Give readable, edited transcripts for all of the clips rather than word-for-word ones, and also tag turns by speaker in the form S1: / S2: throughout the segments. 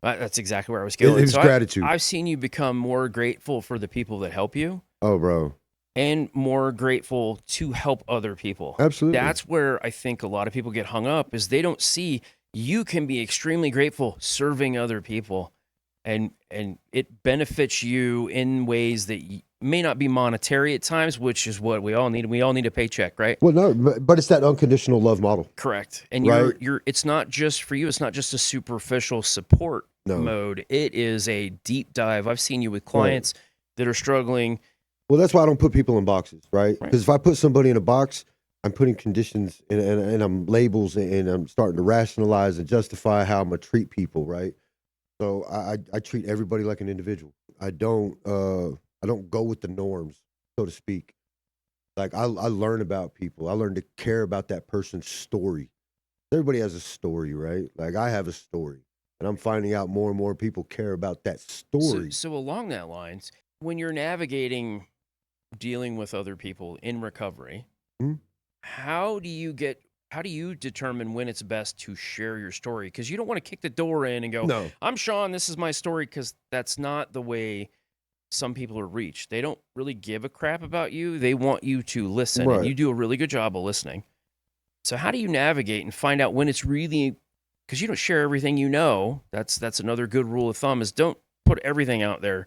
S1: That's exactly where I was going.
S2: It was
S1: So
S2: gratitude.
S1: I've seen you become more grateful for the people that help you
S2: Oh, bro.
S1: and more grateful to help other people.
S2: Absolutely.
S1: That's where I think a lot of people get hung up is they don't see you can be extremely grateful serving other people and it benefits you in ways that may not be monetary at times, which is what we all need. We all need a paycheck, right?
S2: Well, no, but it's that unconditional love model,
S1: Correct. And
S2: right?
S1: you're it's not just for you, it's not just a superficial support
S2: No.
S1: mode. It is a deep dive. I've seen you with
S2: Right.
S1: clients that are struggling.
S2: Well, that's why I don't put people in boxes, right?
S1: Right.
S2: Because if I put somebody in a box, I'm putting conditions and I'm labels and I'm starting to rationalize and justify how I'm gonna treat people, right? So I treat everybody like an individual. I don't go with the norms, so to speak. Like I learn about people. I learn to care about that person's story. Everybody has a story, right? Like I have a story, and I'm finding out more and more people care about that
S1: So
S2: story.
S1: so along that lines, when you're navigating dealing with other people in recovery,
S2: Mhm.
S1: how do you get how do you determine when it's best to share your story? Because you don't want to kick the door in and go,
S2: No,
S1: I'm Sean, this is my story, because that's not the way some people are reached. They don't really give a crap about you. They want you to listen, and
S2: right.
S1: you do a really good job of listening. So how do you navigate and find out when it's really because you don't share everything you know. That's another good rule of thumb is don't put everything out there.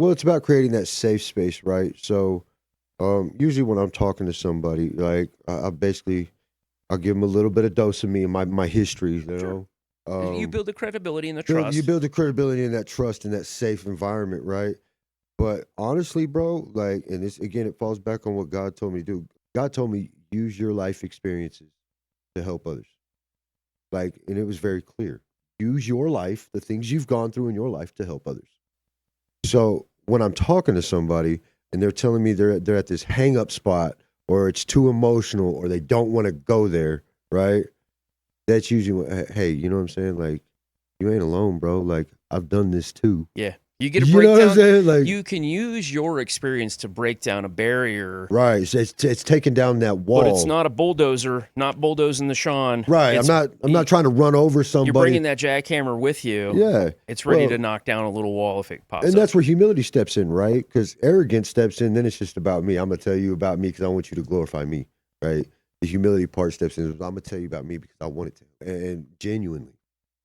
S2: Well, it's about creating that safe space, right? So, usually when I'm talking to somebody, like I basically I'll give them a little bit of dose of me and my history, you
S1: Sure.
S2: know.
S1: You build the credibility and the
S2: You
S1: trust.
S2: build the credibility and that trust in that safe environment, right? But honestly, bro, like, and this again, it falls back on what God told me to do. God told me use your life experiences to help others. Like, and it was very clear. Use your life, the things you've gone through in your life, to help others. So when I'm talking to somebody and they're telling me they're at this hang up spot, or it's too emotional, or they don't want to go there, right? That's usually hey, you know what I'm saying? Like, you ain't alone, bro. Like, I've done this too.
S1: Yeah. You get a
S2: You know what I'm
S1: breakdown.
S2: saying? Like,
S1: You can use your experience to break down a barrier,
S2: right. It's taking down that
S1: but it's
S2: wall.
S1: not a bulldozer, not bulldozing the Sean.
S2: Right.
S1: It's
S2: I'm not trying to run over
S1: you're
S2: somebody.
S1: bringing that jackhammer with you.
S2: Yeah.
S1: It's ready to
S2: Well,
S1: knock down a little wall if it pops
S2: and
S1: up.
S2: that's where humility steps in, right? Because arrogance steps in, then it's just about me. I'm gonna tell you about me because I want you to glorify me, right? The humility part steps in. I'm gonna tell you about me because I want it to, and genuinely,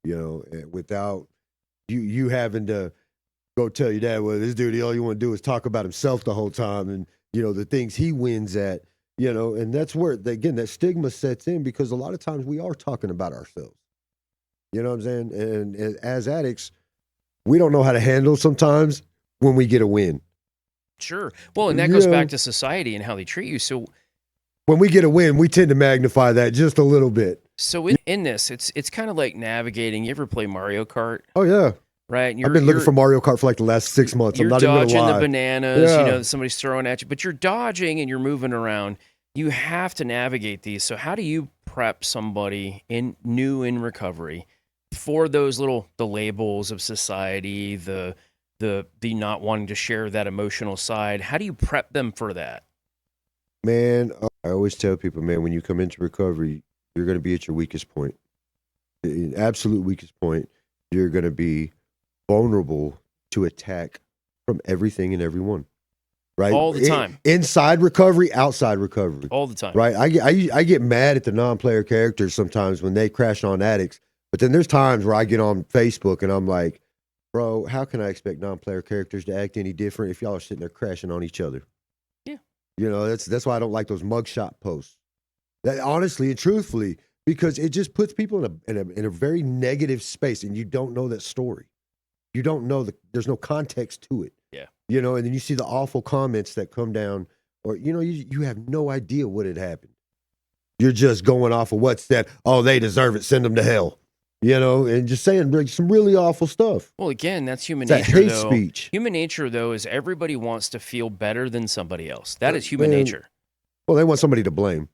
S2: you know, and without you having to go tell your dad, well, this dude, all you want to do is talk about himself the whole time, and you know the things he wins at, you know, and that's where again that stigma sets in because a lot of times we are talking about ourselves. You know what I'm saying? And as addicts, we don't know how to handle sometimes when we get a win.
S1: Sure. Well, and that goes
S2: Yeah.
S1: back to society and how they treat you. So
S2: When we get a win, we tend to magnify that just a little bit.
S1: so in this, it's kind of like navigating. You ever play Mario Kart?
S2: Oh yeah.
S1: Right? And
S2: I've been looking for Mario Kart for like the last 6 months. I'm
S1: you're
S2: not even gonna
S1: dodging the
S2: lie.
S1: bananas, you
S2: Yeah.
S1: know, that somebody's throwing at you, but you're dodging and you're moving around. You have to navigate these. So how do you prep somebody new in recovery for those the labels of society, the not wanting to share that emotional side? How do you prep them for that?
S2: Man, I always tell people, man, when you come into recovery, you're gonna be at your weakest point. Absolute weakest point. You're gonna be vulnerable to attack from everything and everyone. Right?
S1: All the time.
S2: Inside recovery, outside recovery.
S1: All the time.
S2: Right? I get mad at the non-player characters sometimes when they crash on addicts. But then there's times where I get on Facebook and I'm like, bro, how can I expect non-player characters to act any different if y'all are sitting there crashing on each other?
S1: Yeah.
S2: You know, that's why I don't like those mugshot posts. That honestly and truthfully, because it just puts people in a very negative space, and you don't know that story. You don't know there's no context to it.
S1: Yeah.
S2: You know, and then you see the awful comments that come down, or you know, you have no idea what had happened. You're just going off of what's said. Oh, they deserve it. Send them to hell. You know, and just saying like, some really awful stuff.
S1: Well, again, that's human
S2: It's that
S1: nature,
S2: hate
S1: though.
S2: speech.
S1: Human nature, though, is everybody wants to feel better than somebody else. That is human
S2: Man,
S1: nature.
S2: Well, they want somebody to blame.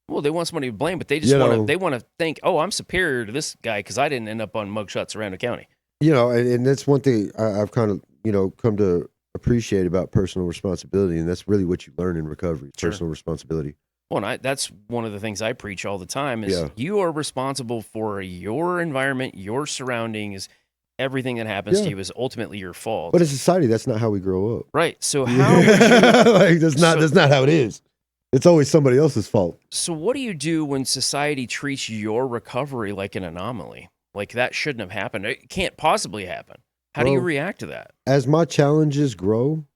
S1: Well, they want somebody to blame, but they just want to think, oh, I'm superior to this guy because I didn't end up on mugshots around the county.
S2: You know, and that's one thing I've kind of, you know, come to appreciate about personal responsibility, and that's really what you learn in recovery,
S1: Sure.
S2: personal responsibility.
S1: Well, and that's one of the things I preach all the time is you are responsible for your environment, your surroundings. everything that happens to
S2: Yeah.
S1: you is ultimately your fault.
S2: But in society, that's not how we grow up.
S1: Right. So how would you
S2: Like that's
S1: so
S2: not how it is. It's always somebody else's fault.
S1: so what do you do when society treats your recovery like an anomaly? Like that shouldn't have happened. It can't possibly happen. How do you
S2: Bro,
S1: react to that?
S2: as my challenges grow,